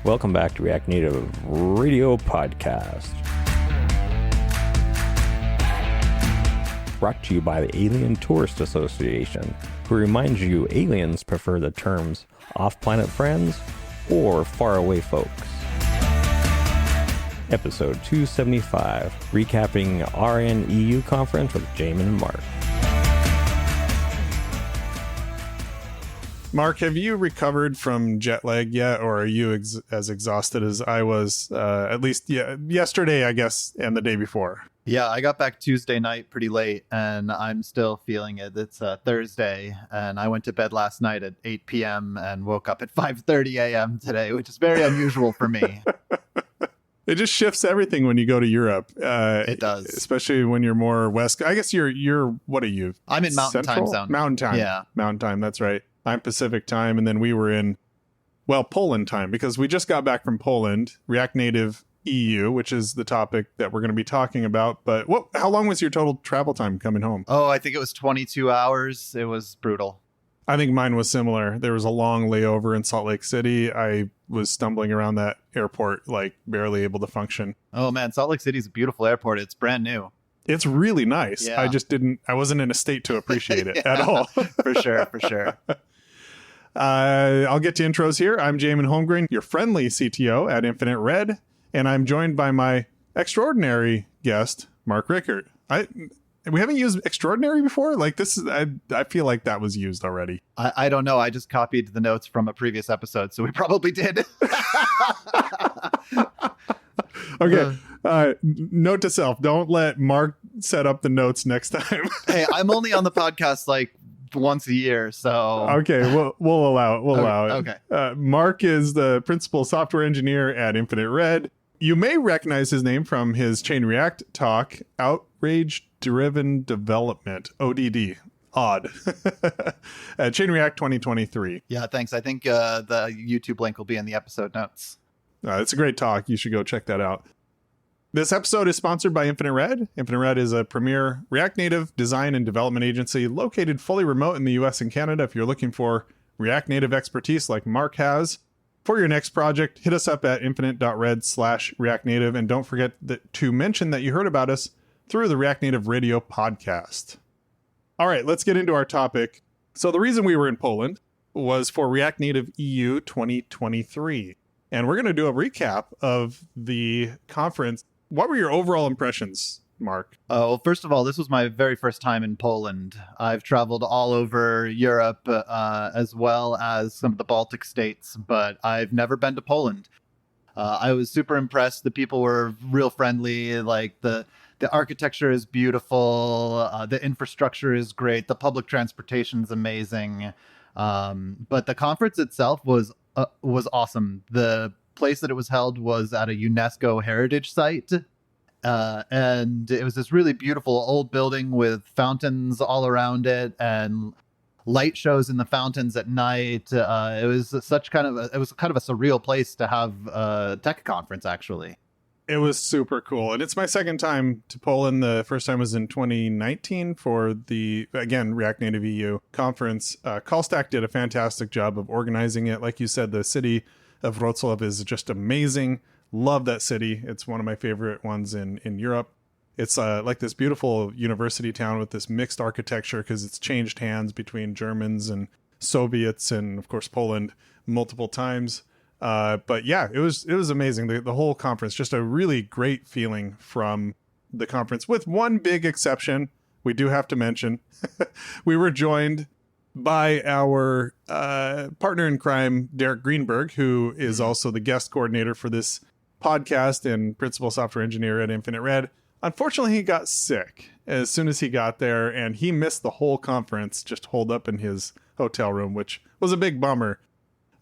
Welcome back to React Native Radio Podcast. Brought to you by the Alien Tourist Association, who reminds you aliens prefer the terms off-planet friends or faraway folks. Episode 275, recapping RNEU conference with Jamon and Mark. Mark, have you recovered from jet lag yet, or are you as exhausted as I was, at least yesterday, I guess, and the day before? Yeah, I got back Tuesday night pretty late, and I'm still feeling it. It's Thursday, and I went to bed last night at 8 p.m. and woke up at 5:30 a.m. today, which is very unusual for me. It just shifts everything when you go to Europe. It does. Especially when you're more west. I guess you're what are you? I'm in Mountain Time Zone. Mountain Time. Yeah. Mountain Time, that's right. I'm Pacific Time, and then we were in, Poland time, because we just got back from Poland, React Native EU, which is the topic that we're going to be talking about. But how long was your total travel time coming home? Oh, I think it was 22 hours. It was brutal. I think mine was similar. There was a long layover in Salt Lake City. I was stumbling around that airport, barely able to function. Oh, man, Salt Lake City is a beautiful airport. It's brand new. It's really nice. Yeah. I wasn't in a state to appreciate it at all. For sure. I'll get to intros here. I'm Jamon Holmgren, your friendly CTO at Infinite Red, and I'm joined by my extraordinary guest, Mark Rickert. We haven't used extraordinary before? I feel like that was used already. I don't know. I just copied the notes from a previous episode, so we probably did. Okay. Note to self, don't let Mark set up the notes next time. Hey, I'm only on the podcast once a year, so okay, we'll allow it. Okay. Mark is the principal software engineer at Infinite Red. You may recognize his name from his Chain React talk, Outrage Driven Development, ODD. Odd. At Chain React 2023. Yeah, thanks. I think the YouTube link will be in the episode notes. It's a great talk. You should go check that out. This episode is sponsored by Infinite Red. Infinite Red is a premier React Native design and development agency located fully remote in the US and Canada. If you're looking for React Native expertise like Mark has for your next project, hit us up at infinite.red/React Native. And don't forget to mention that you heard about us through the React Native Radio podcast. All right, let's get into our topic. So the reason we were in Poland was for React Native EU 2023. And we're going to do a recap of the conference. What were your overall impressions, Mark? Well, first of all, this was my very first time in Poland. I've traveled all over Europe, as well as some of the Baltic states, but I've never been to Poland. I was super impressed. The people were real friendly. The architecture is beautiful. The infrastructure is great. The public transportation is amazing. But the conference itself was awesome. The place that it was held was at a UNESCO heritage site. And it was this really beautiful old building with fountains all around it and light shows in the fountains at night. It was kind of a surreal place to have a tech conference, actually. It was super cool. And it's my second time to Poland. The first time was in 2019 for the, again, React Native EU conference. Callstack did a fantastic job of organizing it. Like you said, the city of Wrocław is just amazing. Love that city. It's one of my favorite ones in Europe. It's like this beautiful university town with this mixed architecture because it's changed hands between Germans and Soviets and, of course, Poland multiple times. But yeah, it was amazing. The whole conference, just a really great feeling from the conference, with one big exception we do have to mention. We were joined by our partner in crime, Derek Greenberg, who is also the guest coordinator for this podcast and principal software engineer at Infinite Red. Unfortunately, he got sick as soon as he got there, and he missed the whole conference just holed up in his hotel room, which was a big bummer.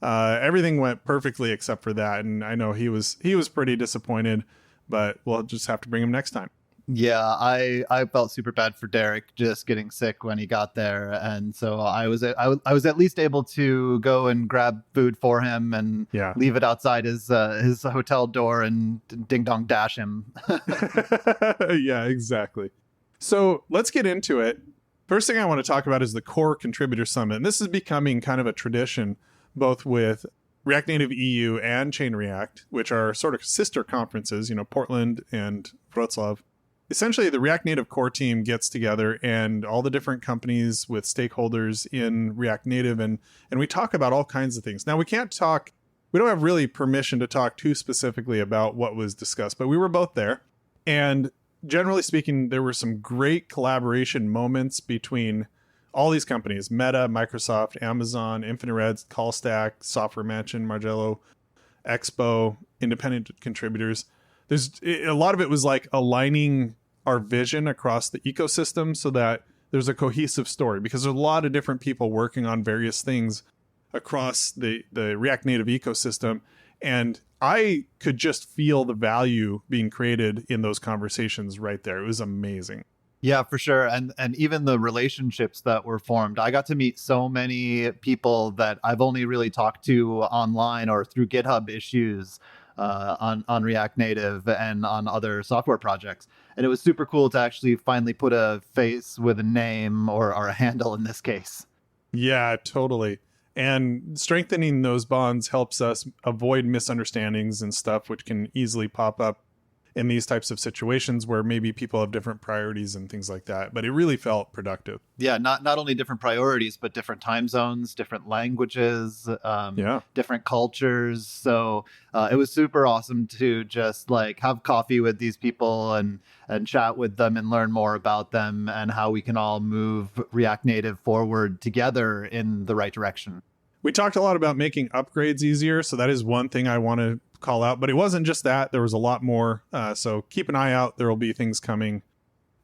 Everything went perfectly except for that, and I know he was pretty disappointed, but we'll just have to bring him next time. Yeah, I felt super bad for Derek just getting sick when he got there, and so I was at least able to go and grab food for him and leave it outside his hotel door and ding dong dash him. Yeah, exactly. So let's get into it. First thing I want to talk about is the Core Contributor Summit, and this is becoming kind of a tradition, both with React Native EU and Chain React, which are sort of sister conferences, Portland and Wrocław. Essentially, the React Native core team gets together and all the different companies with stakeholders in React Native, and we talk about all kinds of things. Now, we don't have really permission to talk too specifically about what was discussed, but we were both there. And generally speaking, there were some great collaboration moments between all these companies: Meta, Microsoft, Amazon, Infinite Red, CallStack, Software Mansion, Margello, Expo, independent contributors. A lot of it was like aligning our vision across the ecosystem so that there's a cohesive story, because there's a lot of different people working on various things across the React Native ecosystem. And I could just feel the value being created in those conversations right there. It was amazing. Yeah, for sure. And even the relationships that were formed. I got to meet so many people that I've only really talked to online or through GitHub issues on React Native and on other software projects. And it was super cool to actually finally put a face with a name or a handle in this case. Yeah, totally. And strengthening those bonds helps us avoid misunderstandings and stuff, which can easily pop up in these types of situations where maybe people have different priorities and things like that. But it really felt productive. Yeah, not only different priorities, but different time zones, different languages, different cultures. So it was super awesome to just like have coffee with these people and chat with them and learn more about them and how we can all move React Native forward together in the right direction. We talked a lot about making upgrades easier. So that is one thing I want to call out, but it wasn't just that. There was a lot more. So keep an eye out. There will be things coming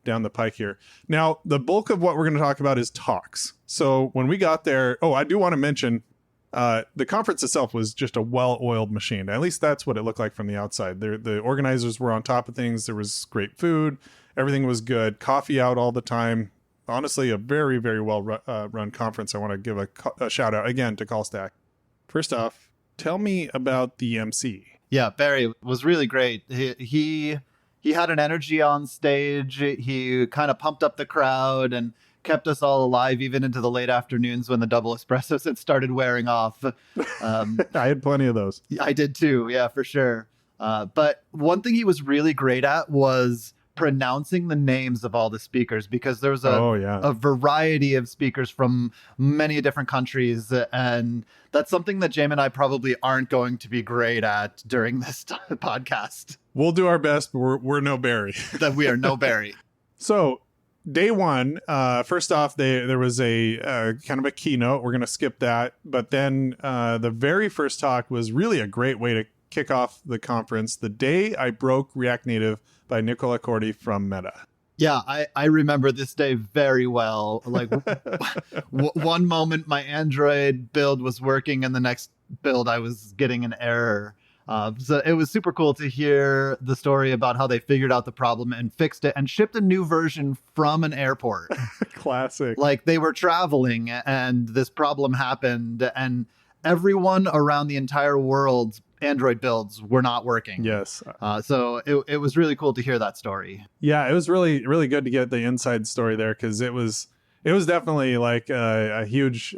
down the pike here. Now, the bulk of what we're going to talk about is talks. So when we got there, I do want to mention the conference itself was just a well-oiled machine. At least that's what it looked like from the outside. The organizers were on top of things. There was great food. Everything was good. Coffee out all the time. Honestly, a very, very well run conference. I want to give a shout out again to CallStack. First off, tell me about the MC. Yeah, Barry was really great. He had an energy on stage. He kind of pumped up the crowd and kept us all alive even into the late afternoons when the double espressos had started wearing off. I had plenty of those. I did too. Yeah, for sure. But one thing he was really great at was pronouncing the names of all the speakers, because there's a variety of speakers from many different countries, and that's something that Jamon and I probably aren't going to be great at during this podcast. We'll do our best, but we're no Barry. That we are no Barry. So day one, first off, there was a kind of a keynote. We're going to skip that, but then the very first talk was really a great way to kick off the conference. The Day I Broke React Native by Nicola Corti from Meta. Yeah, I remember this day very well. Like one moment my Android build was working and the next build I was getting an error. So it was super cool to hear the story about how they figured out the problem and fixed it and shipped a new version from an airport. Classic. Like they were traveling and this problem happened and everyone around the entire world's Android builds were not working. Yes. So it was really cool to hear that story. Yeah, it was really, really good to get the inside story there, because it was definitely like a huge,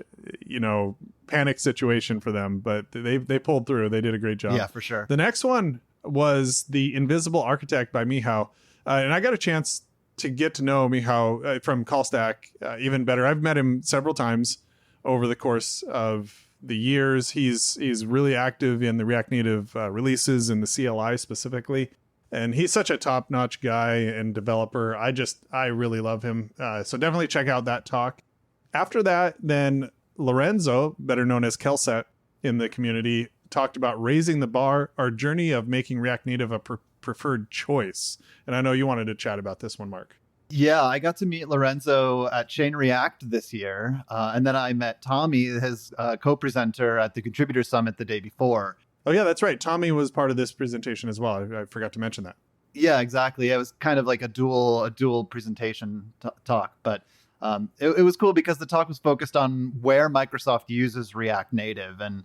panic situation for them, but they pulled through. They did a great job. Yeah, for sure. The next one was The Invisible Architect by Mihao. And I got a chance to get to know Mihao from CallStack even better. I've met him several times over the course of the years. He's really active in the React Native releases and the CLI specifically. And he's such a top-notch guy and developer. I really love him. So definitely check out that talk. After that, then Lorenzo, better known as Kelset in the community, talked about raising the bar, our journey of making React Native a preferred choice. And I know you wanted to chat about this one, Mark. Yeah, I got to meet Lorenzo at Chain React this year. And then I met Tommy, his co-presenter at the Contributor Summit the day before. Oh, yeah, that's right. Tommy was part of this presentation as well. I forgot to mention that. Yeah, exactly. It was kind of like a dual presentation talk. But it was cool because the talk was focused on where Microsoft uses React Native. And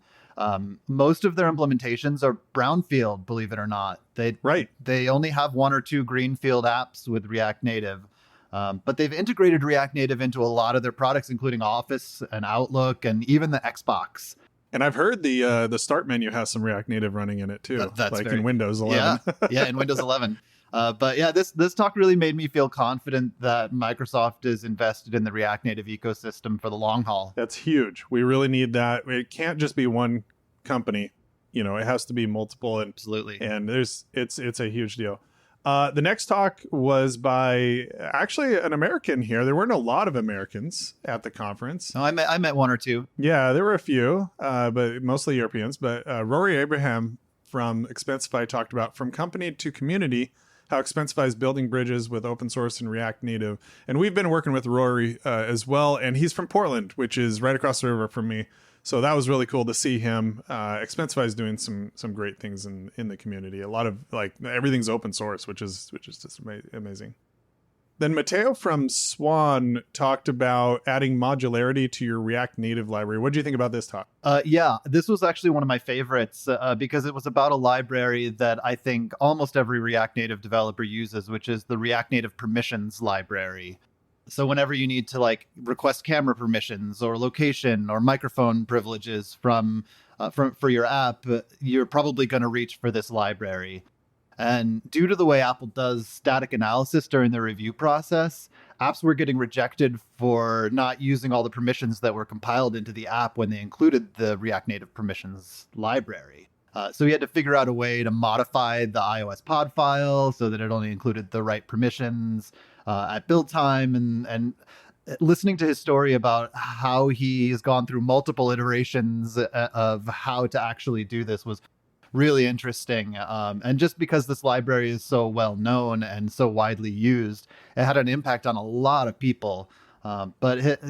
most of their implementations are brownfield, believe it or not. They only have one or two greenfield apps with React Native. But they've integrated React Native into a lot of their products, including Office and Outlook and even the Xbox. And I've heard the start menu has some React Native running in it too, That's like very, in Windows 11. yeah, in Windows 11. But yeah, this talk really made me feel confident that Microsoft is invested in the React Native ecosystem for the long haul. That's huge. We really need that. It can't just be one company. You know, it has to be multiple. And Absolutely. And it's a huge deal. The next talk was by actually an American here. There weren't a lot of Americans at the conference. No, I met one or two. Yeah, there were a few, but mostly Europeans. But Rory Abraham from Expensify talked about from company to community, how Expensify is building bridges with open source and React Native. And we've been working with Rory as well. And he's from Portland, which is right across the river from me. So that was really cool to see him. Expensify is doing some great things in the community. A lot of like everything's open source, which is just amazing. Then Matteo from Swan talked about adding modularity to your React Native library. What do you think about this talk? Yeah, this was actually one of my favorites because it was about a library that I think almost every React Native developer uses, which is the React Native permissions library. So whenever you need to like request camera permissions or location or microphone privileges from for your app, you're probably going to reach for this library. And due to the way Apple does static analysis during the review process, apps were getting rejected for not using all the permissions that were compiled into the app when they included the React Native permissions library. So we had to figure out a way to modify the iOS pod file so that it only included the right permissions at build time. And listening to his story about how he's gone through multiple iterations of how to actually do this was really interesting. And just because this library is so well known and so widely used, it had an impact on a lot of people. But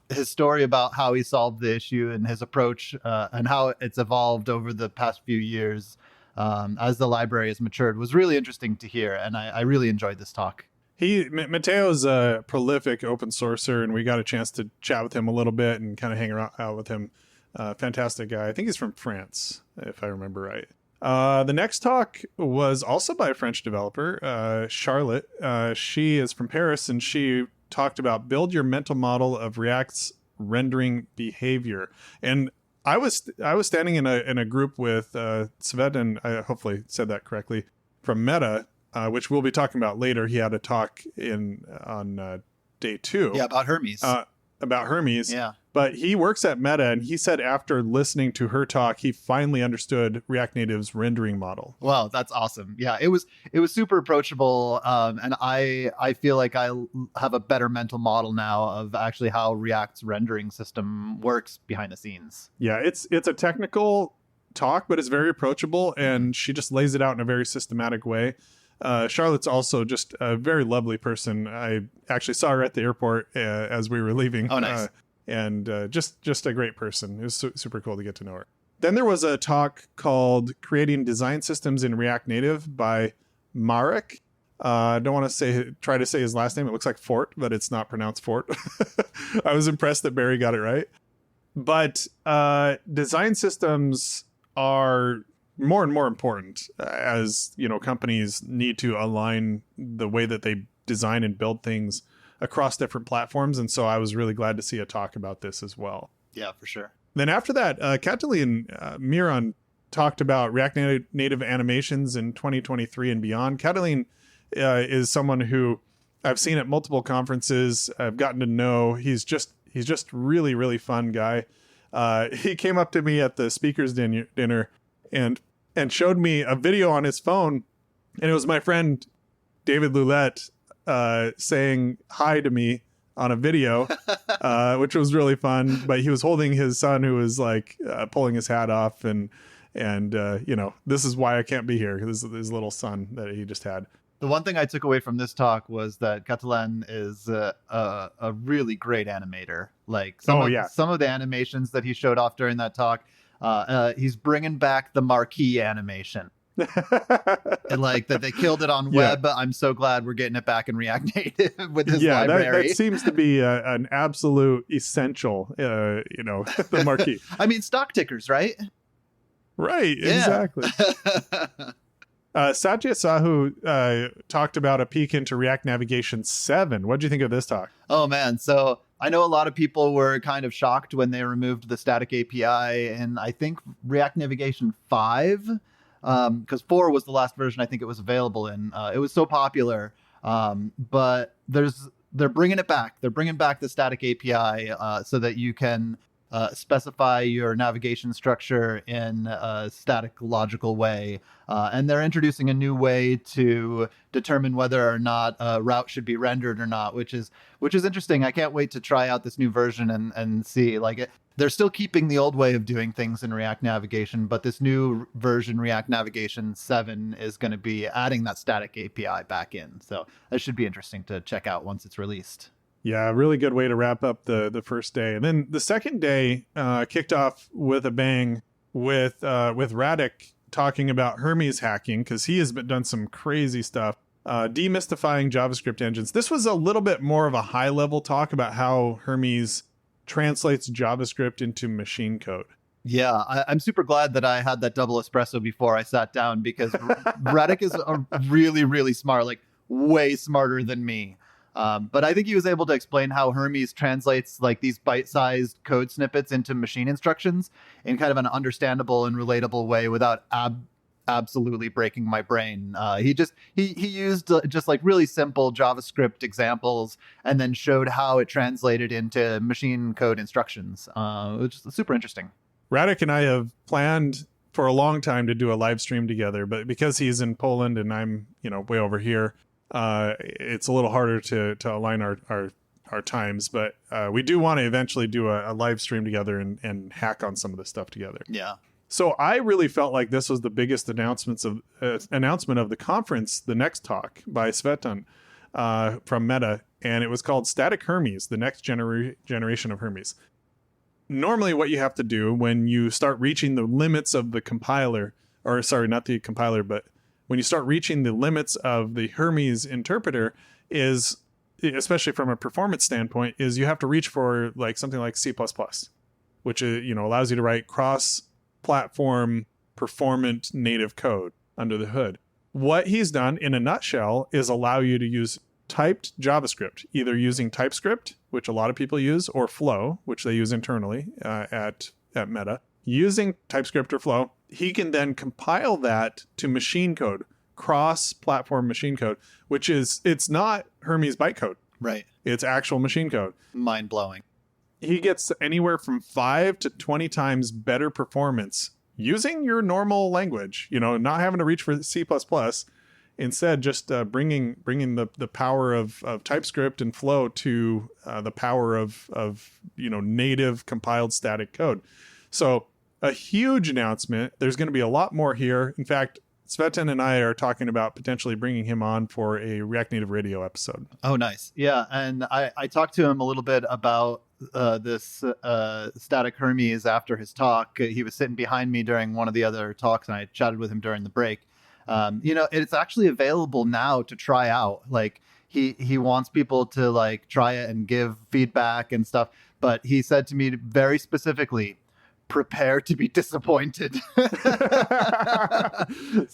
his story about how he solved the issue and his approach and how it's evolved over the past few years as the library has matured was really interesting to hear. And I really enjoyed this talk. Matteo's a prolific open sourcer, and we got a chance to chat with him a little bit and kind of hang out with him. Fantastic guy. I think he's from France, if I remember right. The next talk was also by a French developer, Charlotte. She is from Paris, and she talked about build your mental model of React's rendering behavior. And I was standing in a group with Svet, and I hopefully said that correctly, from Meta, which we'll be talking about later. He had a talk on day 2. Yeah, about Hermes. About Hermes. Yeah. But he works at Meta, and he said after listening to her talk, he finally understood React Native's rendering model. Wow, that's awesome. Yeah, it was super approachable, and I feel like I have a better mental model now of actually how React's rendering system works behind the scenes. Yeah, it's a technical talk, but it's very approachable, and she just lays it out in a very systematic way. Charlotte's also just a very lovely person. I actually saw her at the airport as we were leaving. Oh, nice. And just a great person. It was super cool to get to know her. Then there was a talk called Creating Design Systems in React Native by Marek. I don't want to try to say his last name. It looks like Fort, but it's not pronounced Fort. I was impressed that Barry got it right. But design systems are more and more important as, you know, companies need to align the way that they design and build things across different platforms. And so I was really glad to see a talk about this as well. Yeah, for sure. Then after that, Catalin Miron talked about React Native animations in 2023 and beyond. Catalin is someone who I've seen at multiple conferences. I've gotten to know. He's just really, really fun guy. He came up to me at the speakers dinner and showed me a video on his phone. And it was my friend, David Loulette, saying hi to me on a video, which was really fun. But he was holding his son, who was like pulling his hat off, and you know, this is why I can't be here. His little son that he just had. The one thing I took away from this talk was that Catalan is a really great animator. Like some of the animations that he showed off during that talk, he's bringing back the marquee animation. And like that they killed it on web, but I'm so glad we're getting it back in React Native with this library. That seems to be an absolute essential, you know, the marquee. I mean, stock tickers, right? Right, exactly. Satya Sahu talked about a peek into React Navigation 7. What did you think of this talk? Oh, man. So I know a lot of people were kind of shocked when they removed the static API and I think React Navigation 5, because 4 was the last version I think it was available in. It was so popular, but they're bringing it back. They're bringing back the static API so that you can specify your navigation structure in a static logical way. And they're introducing a new way to determine whether or not a route should be rendered or not, which is interesting. I can't wait to try out this new version and see. They're still keeping the old way of doing things in React Navigation, but this new version, React Navigation 7, is going to be adding that static API back in. So that should be interesting to check out once it's released. Yeah, really good way to wrap up the first day. And then the second day kicked off with a bang with Radek talking about Hermes hacking, because he has done some crazy stuff, demystifying JavaScript engines. This was a little bit more of a high-level talk about how Hermes translates JavaScript into machine code. Yeah, I'm super glad that I had that double espresso before I sat down, because Radek is really, really smart, like way smarter than me. But I think he was able to explain how Hermes translates like these bite-sized code snippets into machine instructions in kind of an understandable and relatable way without absolutely breaking my brain. He used just like really simple JavaScript examples and then showed how it translated into machine code instructions, which is super interesting. Radek and I have planned for a long time to do a live stream together, but because he's in Poland and I'm, way over here, it's a little harder to align our times, but we do want to eventually do a live stream together and hack on some of this stuff together. Yeah. So I really felt like this was the biggest announcement of the conference, the next talk by Svetan from Meta, and it was called Static Hermes, the next generation of Hermes. Normally what you have to do when you start reaching the limits of the compiler, or sorry, not the compiler, but when you start reaching the limits of the Hermes interpreter is, especially from a performance standpoint, is you have to reach for like something like C++, which allows you to write cross-platform performant native code under the hood. What he's done in a nutshell is allow you to use typed JavaScript, either using TypeScript, which a lot of people use, or Flow, which they use internally at Meta. Using TypeScript or Flow, he can then compile that to machine code, cross-platform machine code, it's not Hermes bytecode. Right. It's actual machine code. Mind-blowing. He gets anywhere from 5 to 20 times better performance using your normal language, not having to reach for C++. Instead, just bringing the power of TypeScript and Flow to the power of native compiled static code. So a huge announcement. There's going to be a lot more here. In fact, Svetan and I are talking about potentially bringing him on for a React Native Radio episode. Oh, nice. Yeah, and I talked to him a little bit about this Static Hermes after his talk. He was sitting behind me during one of the other talks, and I chatted with him during the break. It's actually available now to try out. Like he wants people to like try it and give feedback and stuff. But he said to me very specifically, prepare to be disappointed. He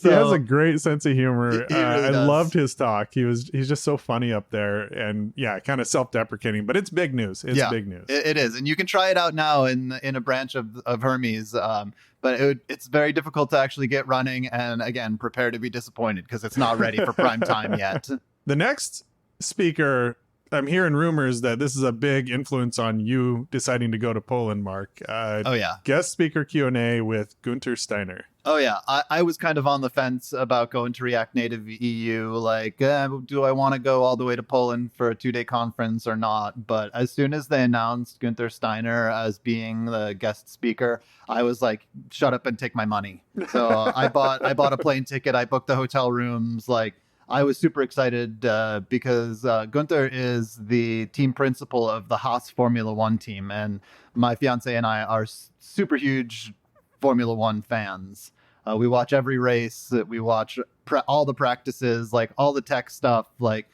has a great sense of humor. He really I does. loved his talk. He's just so funny up there, and kind of self-deprecating, but it's big news. It's big news. It is, and you can try it out now in a branch of Hermes. But it's very difficult to actually get running, and again, prepare to be disappointed because it's not ready for prime time yet. The next speaker, I'm hearing rumors that this is a big influence on you deciding to go to Poland, Mark. Oh yeah, guest speaker Q&A with Gunther Steiner. Oh yeah, I was kind of on the fence about going to React Native EU. Like, do I want to go all the way to Poland for a 2-day conference or not? But as soon as they announced Gunther Steiner as being the guest speaker, I was like, shut up and take my money. So I bought a plane ticket. I booked the hotel rooms. Like, I was super excited because Gunther is the team principal of the Haas Formula One team, and my fiance and I are super huge Formula One fans. We watch every race. We watch all the practices, like all the tech stuff. Like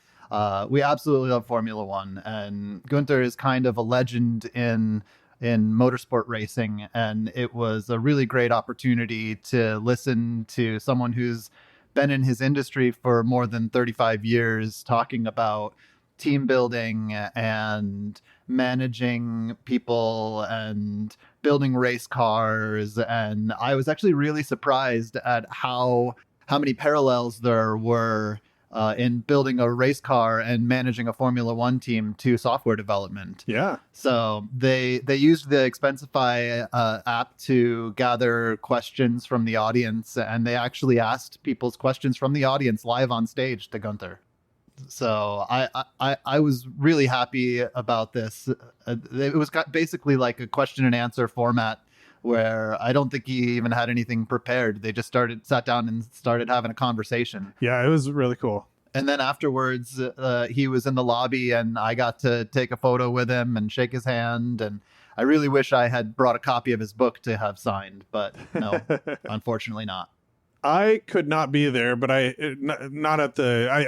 we absolutely love Formula One, and Gunther is kind of a legend in motorsport racing, and it was a really great opportunity to listen to someone who's been in his industry for more than 35 years talking about team building and managing people and building race cars. And I was actually really surprised at how many parallels there were in building a race car and managing a Formula One team to software development. Yeah. So they used the Expensify app to gather questions from the audience, and they actually asked people's questions from the audience live on stage to Gunther. So I was really happy about this. It was basically like a question and answer format where I don't think he even had anything prepared. They just sat down and started having a conversation. Yeah, it was really cool. And then afterwards, he was in the lobby and I got to take a photo with him and shake his hand. And I really wish I had brought a copy of his book to have signed, but no, unfortunately not. I could not be there, but I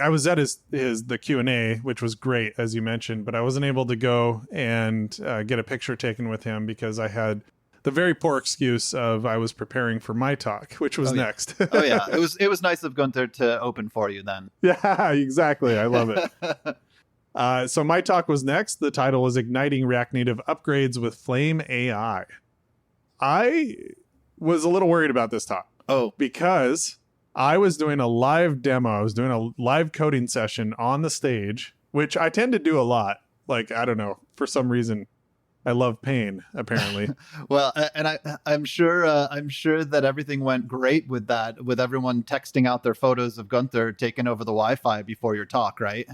was at the Q&A, which was great, as you mentioned, but I wasn't able to go and get a picture taken with him because I had the very poor excuse of I was preparing for my talk, which was next. Oh yeah, it was nice of Gunther to open for you then. Yeah, exactly. I love it. So my talk was next. The title was Igniting React Native Upgrades with Flame AI. I was a little worried about this talk. Oh, because I was doing a live demo. I was doing a live coding session on the stage, which I tend to do a lot. Like, I don't know, for some reason, I love pain, apparently. Well, and I'm sure that everything went great with that, with everyone texting out their photos of Gunther taking over the Wi-Fi before your talk, right?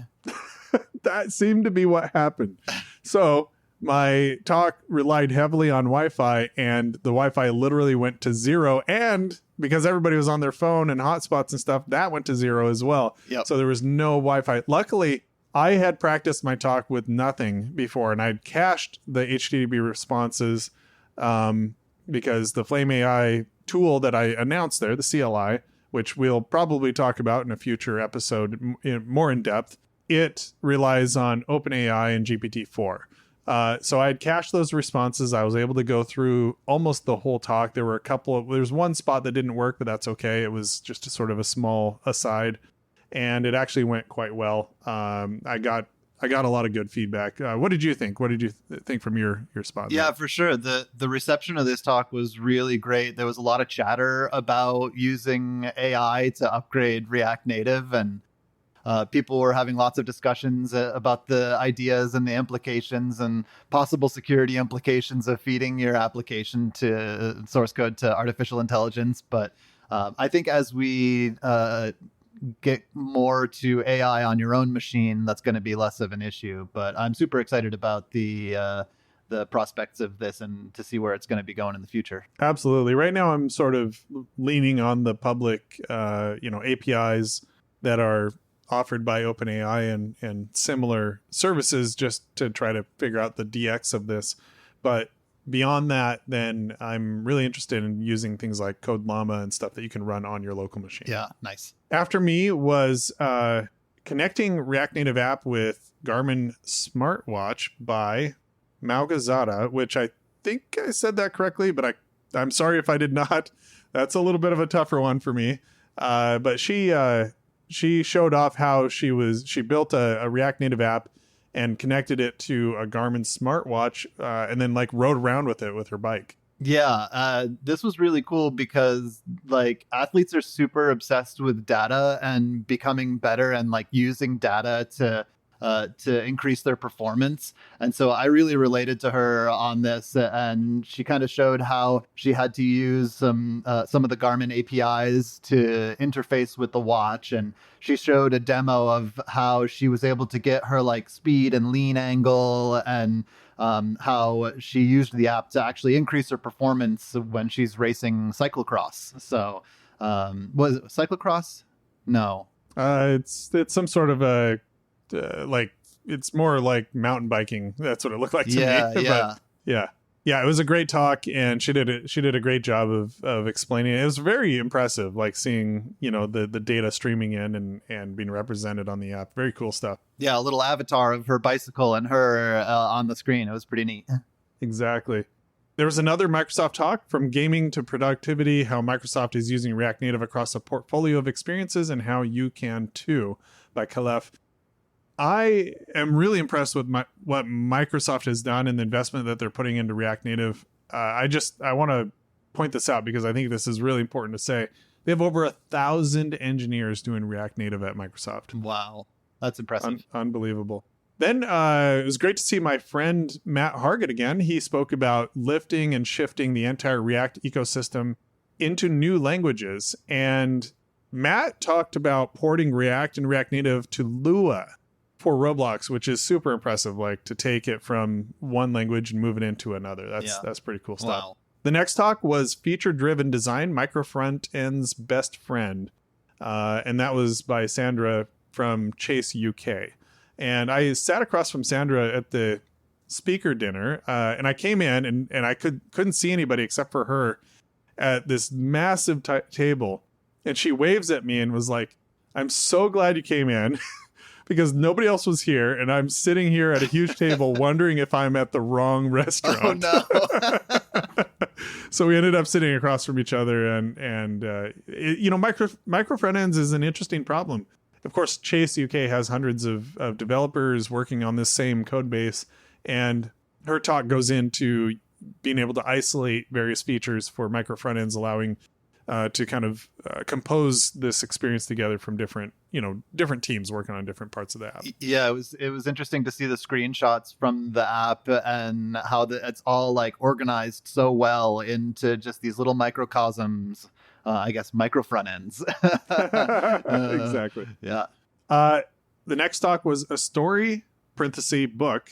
That seemed to be what happened. So my talk relied heavily on Wi-Fi, and the Wi-Fi literally went to 0. And because everybody was on their phone and hotspots and stuff, that went to 0 as well. Yep. So there was no Wi-Fi. Luckily, I had practiced my talk with nothing before, and I'd cached the HTTP responses because the Flame AI tool that I announced there, the CLI, which we'll probably talk about in a future episode more in depth, it relies on OpenAI and GPT-4. So I had cached those responses. I was able to go through almost the whole talk. There's one spot that didn't work, but that's okay. It was just a sort of a small aside, and it actually went quite well. I got a lot of good feedback. What did you think? What did you think from your spot? Yeah, for sure. The reception of this talk was really great. There was a lot of chatter about using AI to upgrade React Native, and people were having lots of discussions about the ideas and the implications and possible security implications of feeding your application to source code to artificial intelligence. But I think as we get more to AI on your own machine, that's going to be less of an issue. But I'm super excited about the prospects of this and to see where it's going to be going in the future. Absolutely. Right now, I'm sort of leaning on the public, APIs that are offered by OpenAI and similar services just to try to figure out the DX of this. But beyond that, then I'm really interested in using things like Code Llama and stuff that you can run on your local machine. Yeah, nice. After me was connecting React Native app with Garmin Smartwatch by Malgazada, which I think I said that correctly, but I'm sorry if I did not. That's a little bit of a tougher one for me. But she showed off how she built a React Native app and connected it to a Garmin smartwatch and then rode around with it with her bike. Yeah, this was really cool because athletes are super obsessed with data and becoming better and using data to increase their performance. And so I really related to her on this, and she kind of showed how she had to use some of the Garmin APIs to interface with the watch. And she showed a demo of how she was able to get her speed and lean angle, and how she used the app to actually increase her performance when she's racing cyclocross. So was it cyclocross? No. It's some sort of a it's more like mountain biking. That's what it looked like to me. Yeah. But yeah, it was a great talk, and she did a great job of explaining it. It was very impressive, seeing the data streaming in and being represented on the app. Very cool stuff. Yeah, a little avatar of her bicycle and her on the screen. It was pretty neat. Exactly. There was another Microsoft talk, From Gaming to Productivity, how Microsoft is using React Native across a portfolio of experiences and how you can too, by Khalef. I am really impressed with what Microsoft has done and the investment that they're putting into React Native. I want to point this out because I think this is really important to say. They have over 1,000 engineers doing React Native at Microsoft. Wow. That's impressive. Unbelievable. Then it was great to see my friend Matt Hargett again. He spoke about lifting and shifting the entire React ecosystem into new languages. And Matt talked about porting React and React Native to Lua for Roblox, which is super impressive, like to take it from one language and move it into another. That's pretty cool stuff. Wow. The next talk was feature-driven design, micro front end's best friend. And that was by Sandra from Chase UK. And I sat across from Sandra at the speaker dinner, and I came in and I couldn't see anybody except for her at this massive table. And she waves at me and was like, "I'm so glad you came in." Because nobody else was here, and I'm sitting here at a huge table wondering if I'm at the wrong restaurant. Oh, no. So we ended up sitting across from each other, and micro front ends is an interesting problem. Of course, Chase UK has hundreds of developers working on this same code base, and her talk goes into being able to isolate various features for micro front ends, allowing to kind of compose this experience together from different teams working on different parts of the app. Yeah, it was interesting to see the screenshots from the app and how it's all like organized so well into just these little microcosms. I guess micro front ends. Exactly. Yeah. The next talk was a story (book)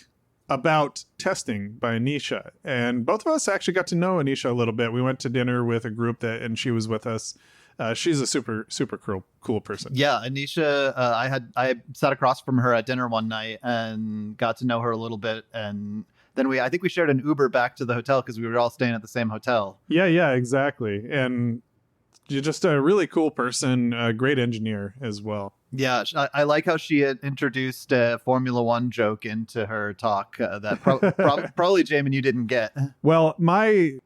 about testing by Anisha, and both of us actually got to know Anisha a little bit. We went to dinner with a group and she was with us. She's a super cool person. Yeah, Anisha, I sat across from her at dinner one night and got to know her a little bit, and then I think we shared an Uber back to the hotel because we were all staying at the same hotel. Yeah, exactly. And you're just a really cool person, a great engineer as well. Yeah, I like how she had introduced a Formula One joke into her talk that probably, Jamon, you didn't get. Well, my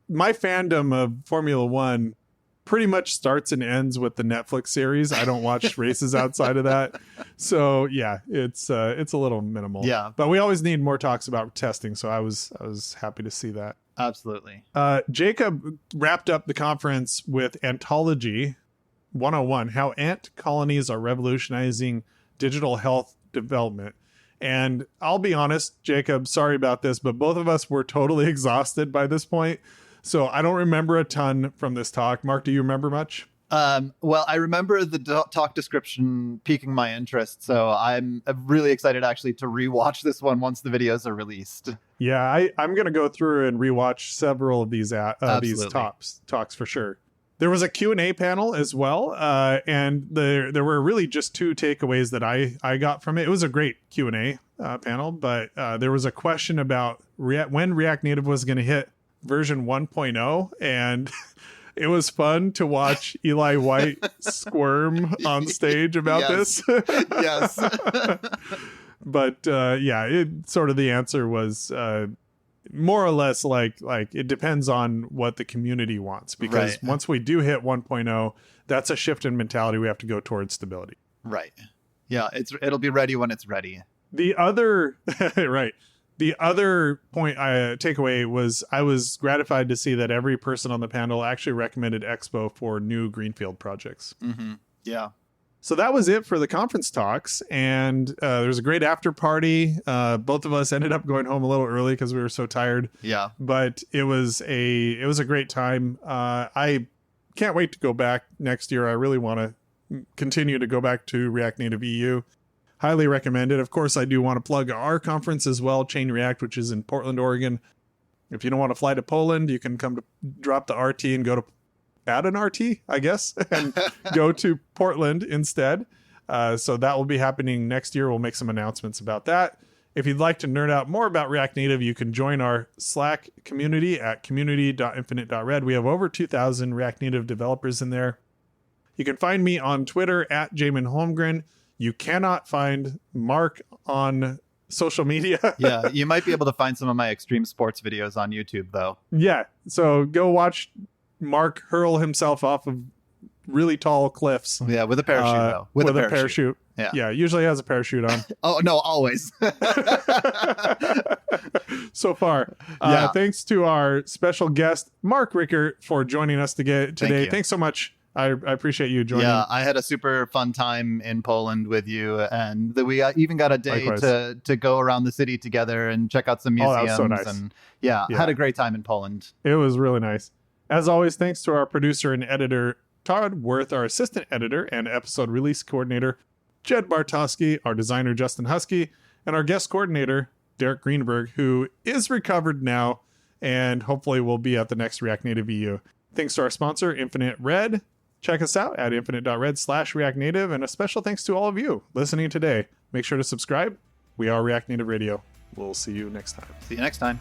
fandom of Formula One pretty much starts and ends with the Netflix series. I don't watch races outside of that. So yeah, it's a little minimal. Yeah. But we always need more talks about testing. So I was happy to see that. Absolutely. Jacob wrapped up the conference with Antology 101, how ant colonies are revolutionizing digital health development. And I'll be honest, Jacob, sorry about this, but both of us were totally exhausted by this point. So I don't remember a ton from this talk. Mark, do you remember much? Well, I remember the talk description piquing my interest, so I'm really excited actually to rewatch this one once the videos are released. Yeah, I'm going to go through and rewatch several of these talks for sure. There was a Q&A panel as well, and there were really just two takeaways that I got from it. It was a great Q&A panel, but there was a question about when React Native was going to hit version 1.0, and it was fun to watch Eli White squirm on stage about this. Yes. But the answer was more or less like it depends on what the community wants, because once we do hit 1.0, that's a shift in mentality. We have to go towards stability. Right. Yeah, it'll be ready when it's ready. The other The other point takeaway was I was gratified to see that every person on the panel actually recommended Expo for new greenfield projects. Mm-hmm. Yeah. So that was it for the conference talks, and there was a great after party. Both of us ended up going home a little early because we were so tired. Yeah, but it was a great time. I can't wait to go back next year. I really want to continue to go back to React Native EU. Highly recommend it. Of course, I do want to plug our conference as well, Chain React, which is in Portland, Oregon. If you don't want to fly to Poland, you can come to drop the RT and go to add an RT, I guess, and go to Portland instead. So that will be happening next year. We'll make some announcements about that. If you'd like to nerd out more about React Native, you can join our Slack community at community.infinite.red. We have over 2,000 React Native developers in there. You can find me on Twitter at Jamon Holmgren. You cannot find Mark on social media. Yeah, you might be able to find some of my extreme sports videos on YouTube, though. Yeah, so go watch Mark hurl himself off of really tall cliffs. Yeah, with a parachute though. With a parachute. Yeah, usually has a parachute on. Oh no, always. So far. Thanks to our special guest, Mark Rickert, for joining us today. Thanks so much. I appreciate you joining. Yeah, I had a super fun time in Poland with you, and we even got a day to go around the city together and check out some museums. Oh, that was so nice. And had a great time in Poland. It was really nice. As always, thanks to our producer and editor, Todd Worth, our assistant editor and episode release coordinator, Jed Bartowski, our designer, Justin Husky, and our guest coordinator, Derek Greenberg, who is recovered now and hopefully will be at the next React Native EU. Thanks to our sponsor, Infinite Red. Check us out at infinite.red/React Native. And a special thanks to all of you listening today. Make sure to subscribe. We are React Native Radio. We'll see you next time. See you next time.